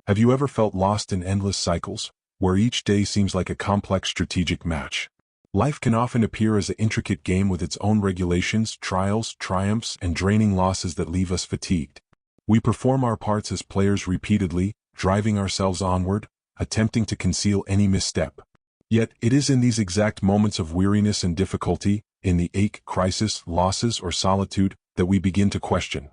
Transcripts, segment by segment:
Have you ever felt lost in endless cycles, where each day seems like a complex strategic match? Life can often appear as an intricate game with its own regulations, trials, triumphs, and draining losses that leave us fatigued. We perform our parts as players repeatedly, driving ourselves onward, attempting to conceal any misstep. Yet, it is in these exact moments of weariness and difficulty, in the ache, crisis, losses, or solitude, that we begin to question,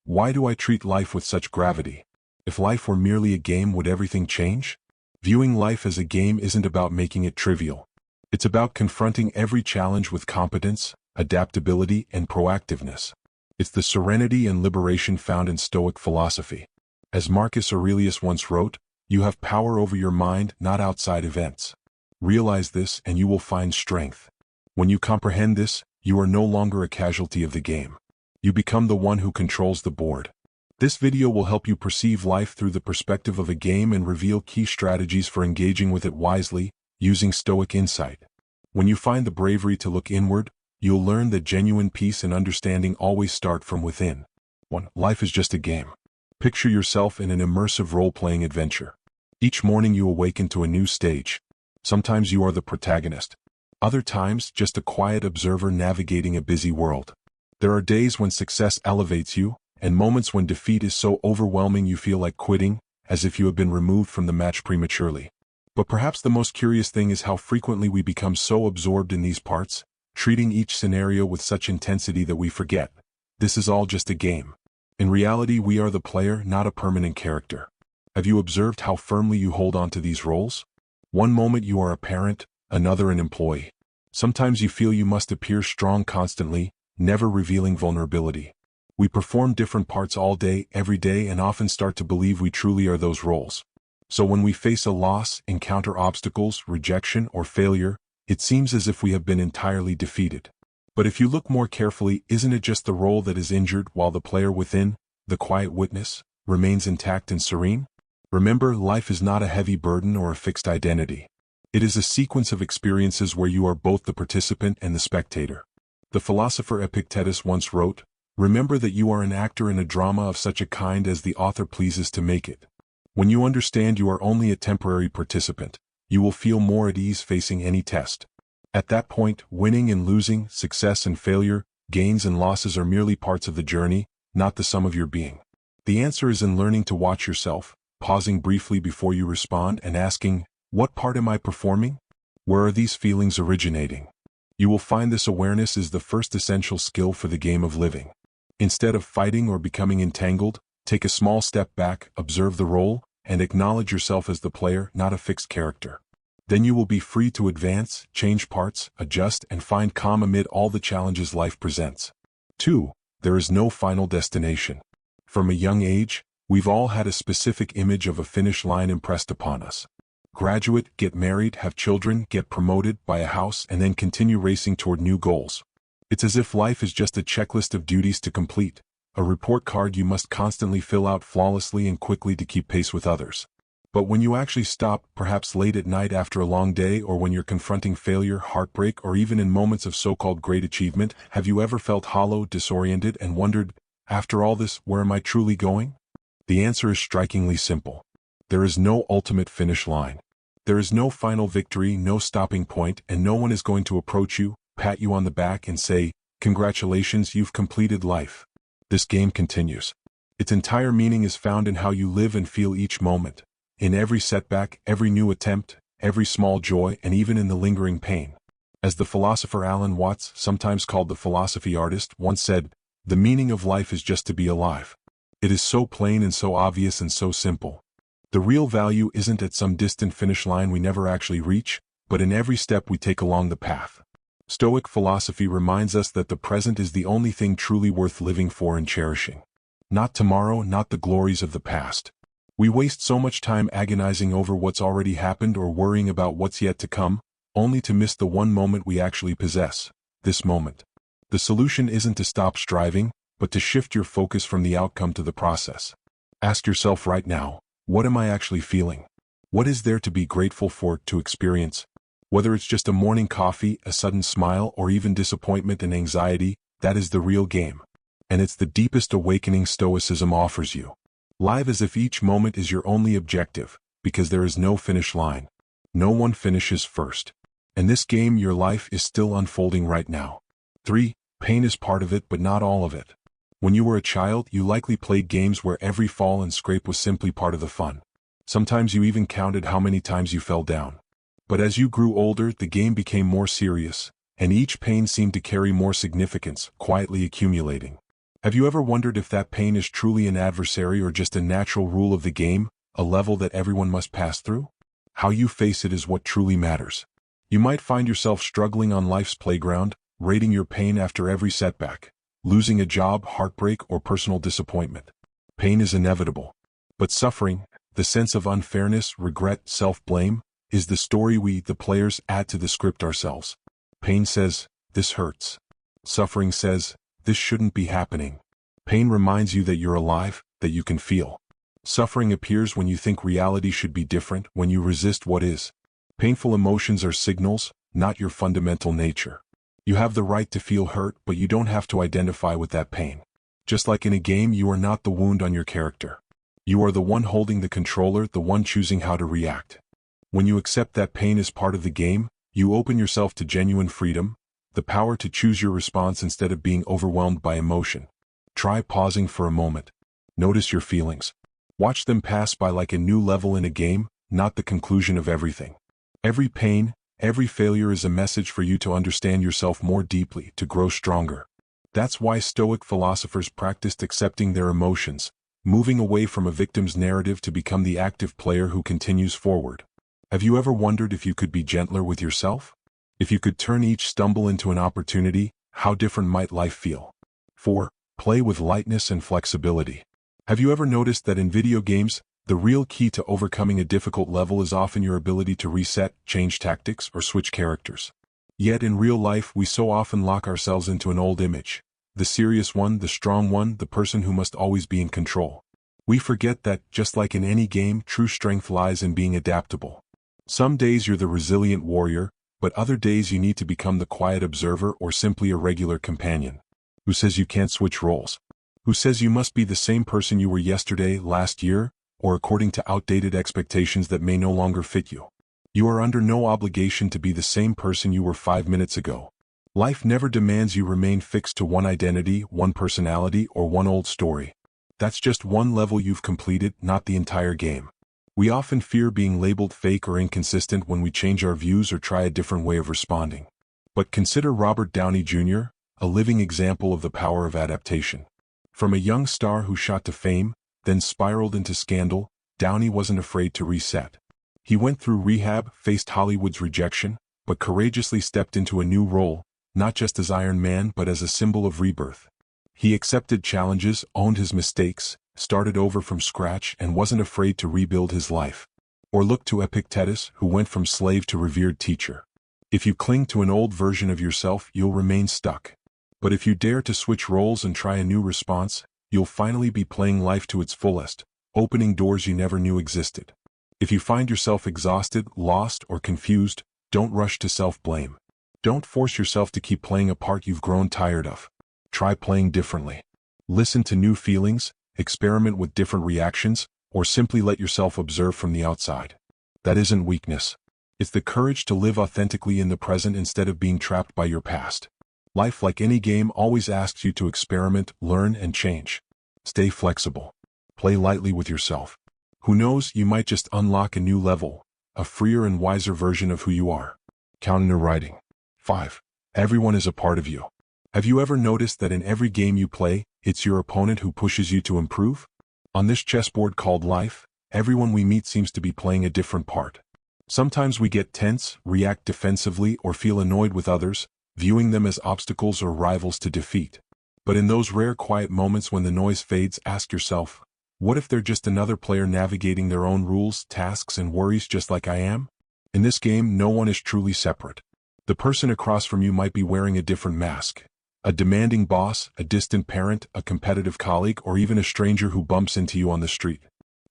why do I treat life with such gravity? If life were merely a game, would everything change? Viewing life as a game isn't about making it trivial. It's about confronting every challenge with competence, adaptability, and proactiveness. It's the serenity and liberation found in Stoic philosophy. As Marcus Aurelius once wrote, "You have power over your mind, not outside events." Realize this and you will find strength. When you comprehend this, you are no longer a casualty of the game. You become the one who controls the board. This video will help you perceive life through the perspective of a game and reveal key strategies for engaging with it wisely, using Stoic insight. When you find the bravery to look inward, you'll learn that genuine peace and understanding always start from within. 1. Life is just a game. Picture yourself in an immersive role-playing adventure. Each morning you awaken to a new stage. Sometimes you are the protagonist. Other times, just a quiet observer navigating a busy world. There are days when success elevates you, and moments when defeat is so overwhelming you feel like quitting, as if you have been removed from the match prematurely. But perhaps the most curious thing is how frequently we become so absorbed in these parts, treating each scenario with such intensity that we forget, this is all just a game. In reality, we are the player, not a permanent character. Have you observed how firmly you hold on to these roles? One moment you are a parent, another an employee. Sometimes you feel you must appear strong constantly, never revealing vulnerability. We perform different parts all day, every day, and often start to believe we truly are those roles. So when we face a loss, encounter obstacles, rejection, or failure, it seems as if we have been entirely defeated. But if you look more carefully, isn't it just the role that is injured while the player within, the quiet witness, remains intact and serene? Remember, life is not a heavy burden or a fixed identity. It is a sequence of experiences where you are both the participant and the spectator. The philosopher Epictetus once wrote, "Remember that you are an actor in a drama of such a kind as the author pleases to make it." When you understand you are only a temporary participant, you will feel more at ease facing any test. At that point, winning and losing, success and failure, gains and losses are merely parts of the journey, not the sum of your being. The answer is in learning to watch yourself, pausing briefly before you respond and asking, what part am I performing? Where are these feelings originating? You will find this awareness is the first essential skill for the game of living. Instead of fighting or becoming entangled, take a small step back, observe the role, and acknowledge yourself as the player, not a fixed character. Then you will be free to advance, change parts, adjust, and find calm amid all the challenges life presents. 2. There is no final destination. From a young age, we've all had a specific image of a finish line impressed upon us. Graduate, get married, have children, get promoted, buy a house, and then continue racing toward new goals. It's as if life is just a checklist of duties to complete, a report card you must constantly fill out flawlessly and quickly to keep pace with others. But when you actually stop, perhaps late at night after a long day, or when you're confronting failure, heartbreak, or even in moments of so-called great achievement, have you ever felt hollow, disoriented, and wondered, after all this, where am I truly going? The answer is strikingly simple. There is no ultimate finish line. There is no final victory, no stopping point, and no one is going to approach you, pat you on the back, and say, "Congratulations, you've completed life." This game continues. Its entire meaning is found in how you live and feel each moment, in every setback, every new attempt, every small joy, and even in the lingering pain. As the philosopher Alan Watts, sometimes called the philosophy artist, once said, "The meaning of life is just to be alive." It is so plain and so obvious and so simple. The real value isn't at some distant finish line we never actually reach, but in every step we take along the path. Stoic philosophy reminds us that the present is the only thing truly worth living for and cherishing. Not tomorrow, not the glories of the past. We waste so much time agonizing over what's already happened or worrying about what's yet to come, only to miss the one moment we actually possess, this moment. The solution isn't to stop striving, but to shift your focus from the outcome to the process. Ask yourself right now, what am I actually feeling? What is there to be grateful for, to experience? Whether it's just a morning coffee, a sudden smile, or even disappointment and anxiety, that is the real game. And it's the deepest awakening Stoicism offers you. Live as if each moment is your only objective, because there is no finish line. No one finishes first. In this game, your life is still unfolding right now. 3. Pain is part of it, but not all of it. When you were a child, you likely played games where every fall and scrape was simply part of the fun. Sometimes you even counted how many times you fell down. But as you grew older, the game became more serious, and each pain seemed to carry more significance, quietly accumulating. Have you ever wondered if that pain is truly an adversary or just a natural rule of the game, a level that everyone must pass through? How you face it is what truly matters. You might find yourself struggling on life's playground, rating your pain after every setback, losing a job, heartbreak, or personal disappointment. Pain is inevitable. But suffering, the sense of unfairness, regret, self-blame, is the story we, the players, add to the script ourselves. Pain says, "This hurts." Suffering says, "This shouldn't be happening." Pain reminds you that you're alive, that you can feel. Suffering appears when you think reality should be different, when you resist what is. Painful emotions are signals, not your fundamental nature. You have the right to feel hurt, but you don't have to identify with that pain. Just like in a game, you are not the wound on your character. You are the one holding the controller, the one choosing how to react. When you accept that pain is part of the game, you open yourself to genuine freedom, the power to choose your response instead of being overwhelmed by emotion. Try pausing for a moment. Notice your feelings. Watch them pass by like a new level in a game, not the conclusion of everything. Every pain, every failure is a message for you to understand yourself more deeply, to grow stronger. That's why Stoic philosophers practiced accepting their emotions, moving away from a victim's narrative to become the active player who continues forward. Have you ever wondered if you could be gentler with yourself? If you could turn each stumble into an opportunity, how different might life feel? 4. Play with lightness and flexibility. Have you ever noticed that in video games, the real key to overcoming a difficult level is often your ability to reset, change tactics, or switch characters? Yet in real life, we so often lock ourselves into an old image. The serious one, the strong one, the person who must always be in control. We forget that, just like in any game, true strength lies in being adaptable. Some days you're the resilient warrior, but other days you need to become the quiet observer or simply a regular companion. Who says you can't switch roles? Who says you must be the same person you were yesterday, last year, or according to outdated expectations that may no longer fit you? You are under no obligation to be the same person you were 5 minutes ago. Life never demands you remain fixed to one identity, one personality, or one old story. That's just one level you've completed, not the entire game. We often fear being labeled fake or inconsistent when we change our views or try a different way of responding. But consider Robert Downey Jr., a living example of the power of adaptation. From a young star who shot to fame, then spiraled into scandal, Downey wasn't afraid to reset. He went through rehab, faced Hollywood's rejection, but courageously stepped into a new role, not just as Iron Man but as a symbol of rebirth. He accepted challenges, owned his mistakes, started over from scratch, and wasn't afraid to rebuild his life. Or look to Epictetus, who went from slave to revered teacher. If you cling to an old version of yourself, you'll remain stuck. But if you dare to switch roles and try a new response, you'll finally be playing life to its fullest, opening doors you never knew existed. If you find yourself exhausted, lost, or confused, don't rush to self-blame. Don't force yourself to keep playing a part you've grown tired of. Try playing differently. Listen to new feelings, experiment with different reactions, or simply let yourself observe from the outside. That isn't weakness. It's the courage to live authentically in the present instead of being trapped by your past. Life, like any game, always asks you to experiment, learn, and change. Stay flexible. Play lightly with yourself. Who knows, you might just unlock a new level, a freer and wiser version of who you are. Counter writing. 5. Everyone is a part of you. Have you ever noticed that in every game you play, it's your opponent who pushes you to improve? On this chessboard called life, everyone we meet seems to be playing a different part. Sometimes we get tense, react defensively, or feel annoyed with others, viewing them as obstacles or rivals to defeat. But in those rare quiet moments when the noise fades, ask yourself, what if they're just another player navigating their own rules, tasks, and worries just like I am? In this game, no one is truly separate. The person across from you might be wearing a different mask. A demanding boss, a distant parent, a competitive colleague, or even a stranger who bumps into you on the street.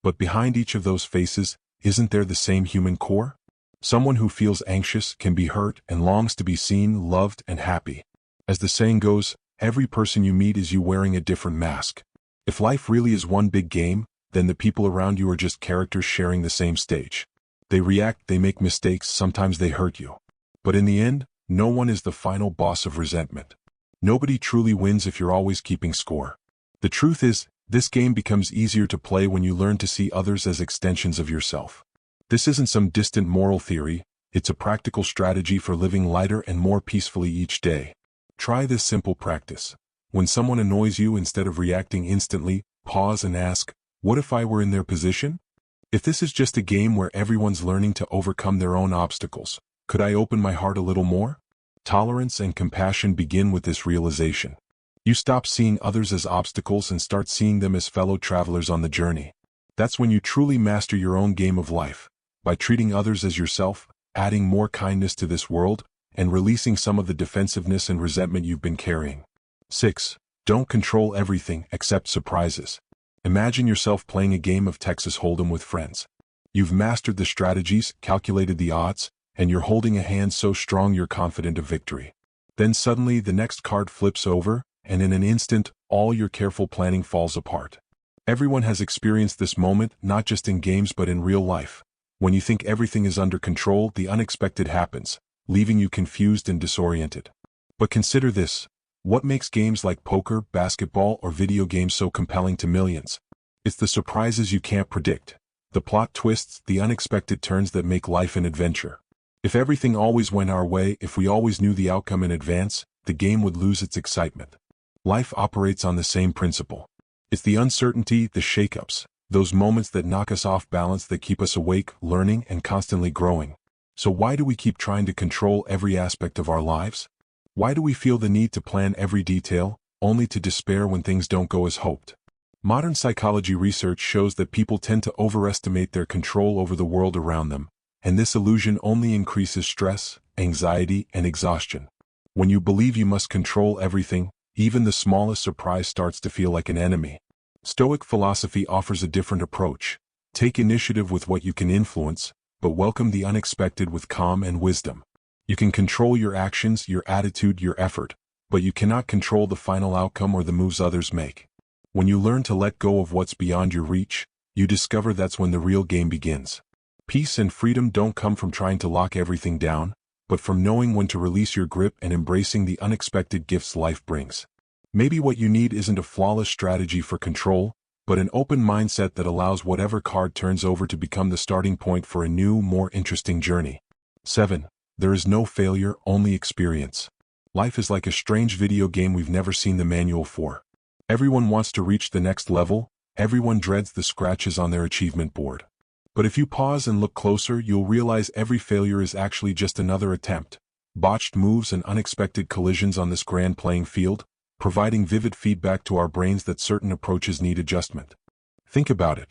But behind each of those faces, isn't there the same human core? Someone who feels anxious, can be hurt, and longs to be seen, loved, and happy. As the saying goes, every person you meet is you wearing a different mask. If life really is one big game, then the people around you are just characters sharing the same stage. They react, they make mistakes, sometimes they hurt you. But in the end, no one is the final boss of resentment. Nobody truly wins if you're always keeping score. The truth is, this game becomes easier to play when you learn to see others as extensions of yourself. This isn't some distant moral theory, it's a practical strategy for living lighter and more peacefully each day. Try this simple practice. When someone annoys you, instead of reacting instantly, pause and ask, what if I were in their position? If this is just a game where everyone's learning to overcome their own obstacles, could I open my heart a little more? Tolerance and compassion begin with this realization. You stop seeing others as obstacles and start seeing them as fellow travelers on the journey. That's when you truly master your own game of life, by treating others as yourself, adding more kindness to this world, and releasing some of the defensiveness and resentment you've been carrying. 6. Don't control everything, accept surprises. Imagine yourself playing a game of Texas Hold'em with friends. You've mastered the strategies, calculated the odds, and you're holding a hand so strong you're confident of victory. Then suddenly the next card flips over, and in an instant, all your careful planning falls apart. Everyone has experienced this moment, not just in games but in real life. When you think everything is under control, the unexpected happens, leaving you confused and disoriented. But consider this. What makes games like poker, basketball, or video games so compelling to millions? It's the surprises you can't predict, the plot twists, the unexpected turns that make life an adventure. If everything always went our way, if we always knew the outcome in advance, the game would lose its excitement. Life operates on the same principle. It's the uncertainty, the shakeups, those moments that knock us off balance that keep us awake, learning, and constantly growing. So why do we keep trying to control every aspect of our lives? Why do we feel the need to plan every detail, only to despair when things don't go as hoped? Modern psychology research shows that people tend to overestimate their control over the world around them, and this illusion only increases stress, anxiety, and exhaustion. When you believe you must control everything, even the smallest surprise starts to feel like an enemy. Stoic philosophy offers a different approach. Take initiative with what you can influence, but welcome the unexpected with calm and wisdom. You can control your actions, your attitude, your effort, but you cannot control the final outcome or the moves others make. When you learn to let go of what's beyond your reach, you discover that's when the real game begins. Peace and freedom don't come from trying to lock everything down, but from knowing when to release your grip and embracing the unexpected gifts life brings. Maybe what you need isn't a flawless strategy for control, but an open mindset that allows whatever card turns over to become the starting point for a new, more interesting journey. 7. There is no failure, only experience. Life is like a strange video game we've never seen the manual for. Everyone wants to reach the next level, everyone dreads the scratches on their achievement board. But if you pause and look closer, you'll realize every failure is actually just another attempt. Botched moves and unexpected collisions on this grand playing field, providing vivid feedback to our brains that certain approaches need adjustment. Think about it.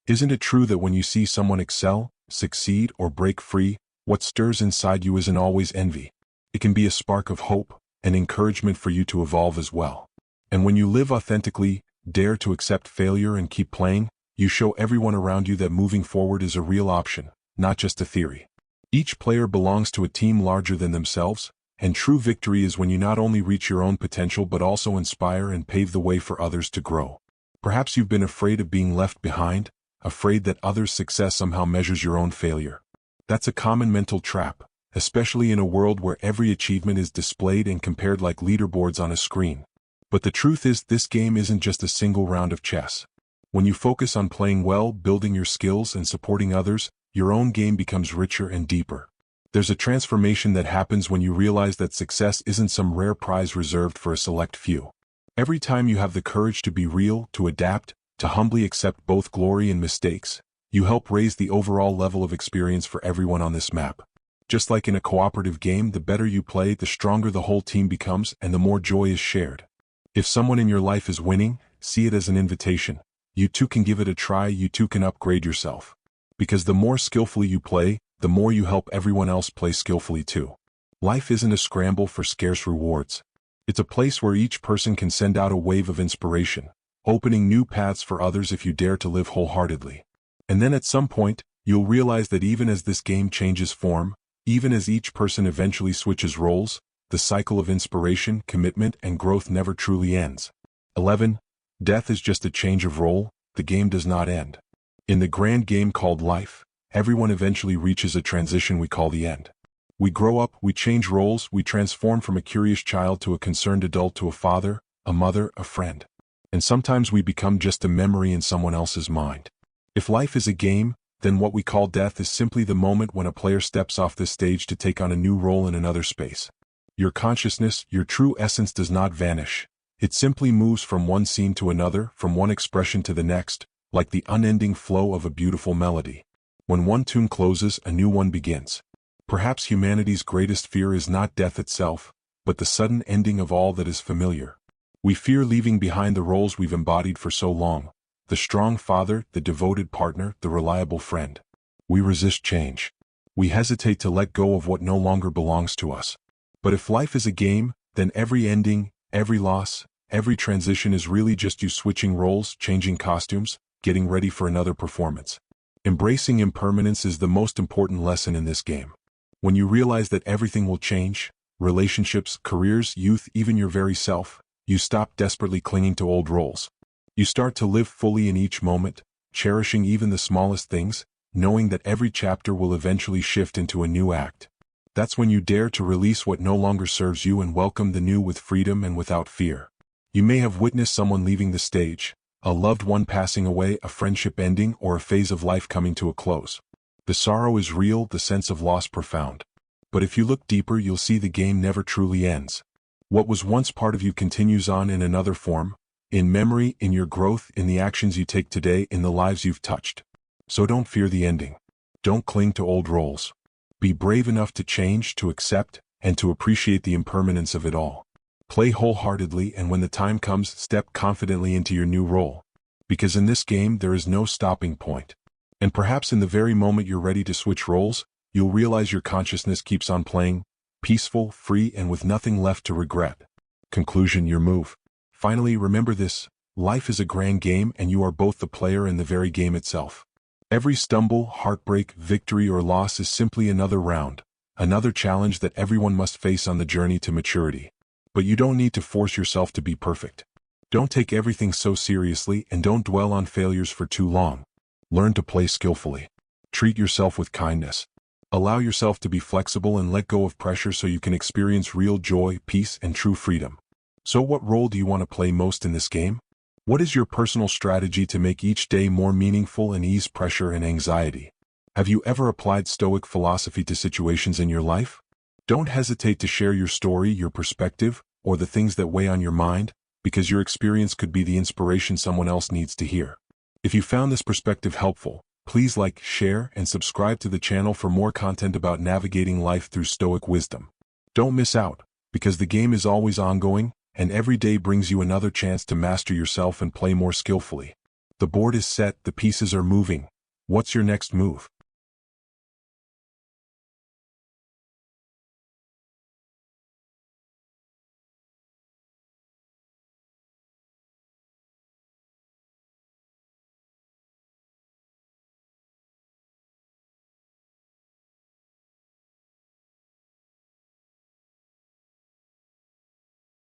Isn't it true that when you see someone excel, succeed, or break free, what stirs inside you isn't always envy? It can be a spark of hope, an encouragement for you to evolve as well. And when you live authentically, dare to accept failure and keep playing, you show everyone around you that moving forward is a real option, not just a theory. Each player belongs to a team larger than themselves, and true victory is when you not only reach your own potential but also inspire and pave the way for others to grow. Perhaps you've been afraid of being left behind, afraid that others' success somehow measures your own failure. That's a common mental trap, especially in a world where every achievement is displayed and compared like leaderboards on a screen. But the truth is, this game isn't just a single round of chess. When you focus on playing well, building your skills, and supporting others, your own game becomes richer and deeper. There's a transformation that happens when you realize that success isn't some rare prize reserved for a select few. Every time you have the courage to be real, to adapt, to humbly accept both glory and mistakes, you help raise the overall level of experience for everyone on this map. Just like in a cooperative game, the better you play, the stronger the whole team becomes and the more joy is shared. If someone in your life is winning, see it as an invitation. You too can give it a try, you too can upgrade yourself. Because the more skillfully you play, the more you help everyone else play skillfully too. Life isn't a scramble for scarce rewards. It's a place where each person can send out a wave of inspiration, opening new paths for others if you dare to live wholeheartedly. And then at some point, you'll realize that even as this game changes form, even as each person eventually switches roles, the cycle of inspiration, commitment, and growth never truly ends. 11. Death is just a change of role, the game does not end. In the grand game called life, everyone eventually reaches a transition we call the end. We grow up, we change roles, we transform from a curious child to a concerned adult to a father, a mother, a friend. And sometimes we become just a memory in someone else's mind. If life is a game, then what we call death is simply the moment when a player steps off the stage to take on a new role in another space. Your consciousness, your true essence does not vanish. It simply moves from one scene to another, from one expression to the next, like the unending flow of a beautiful melody. When one tune closes, a new one begins. Perhaps humanity's greatest fear is not death itself, but the sudden ending of all that is familiar. We fear leaving behind the roles we've embodied for so long, the strong father, the devoted partner, the reliable friend. We resist change. We hesitate to let go of what no longer belongs to us. But if life is a game, then every ending, every loss, every transition is really just you switching roles, changing costumes, getting ready for another performance. Embracing impermanence is the most important lesson in this game. When you realize that everything will change, relationships, careers, youth, even your very self, you stop desperately clinging to old roles. You start to live fully in each moment, cherishing even the smallest things, knowing that every chapter will eventually shift into a new act. That's when you dare to release what no longer serves you and welcome the new with freedom and without fear. You may have witnessed someone leaving the stage, a loved one passing away, a friendship ending, or a phase of life coming to a close. The sorrow is real, the sense of loss profound. But if you look deeper, you'll see the game never truly ends. What was once part of you continues on in another form, in memory, in your growth, in the actions you take today, in the lives you've touched. So don't fear the ending. Don't cling to old roles. Be brave enough to change, to accept, and to appreciate the impermanence of it all. Play wholeheartedly, and when the time comes, step confidently into your new role. Because in this game, there is no stopping point. And perhaps in the very moment you're ready to switch roles, you'll realize your consciousness keeps on playing, peaceful, free, and with nothing left to regret. Conclusion: your move. Finally, remember this: life is a grand game, and you are both the player and the very game itself. Every stumble, heartbreak, victory, or loss is simply another round, another challenge that everyone must face on the journey to maturity. But you don't need to force yourself to be perfect. Don't take everything so seriously, and don't dwell on failures for too long. Learn to play skillfully. Treat yourself with kindness. Allow yourself to be flexible and let go of pressure so you can experience real joy, peace, and true freedom. So what role do you want to play most in this game? What is your personal strategy to make each day more meaningful and ease pressure and anxiety? Have you ever applied Stoic philosophy to situations in your life? Don't hesitate to share your story, your perspective, or the things that weigh on your mind, because your experience could be the inspiration someone else needs to hear. If you found this perspective helpful, please like, share, and subscribe to the channel for more content about navigating life through Stoic wisdom. Don't miss out, because the game is always ongoing, and every day brings you another chance to master yourself and play more skillfully. The board is set, the pieces are moving. What's your next move?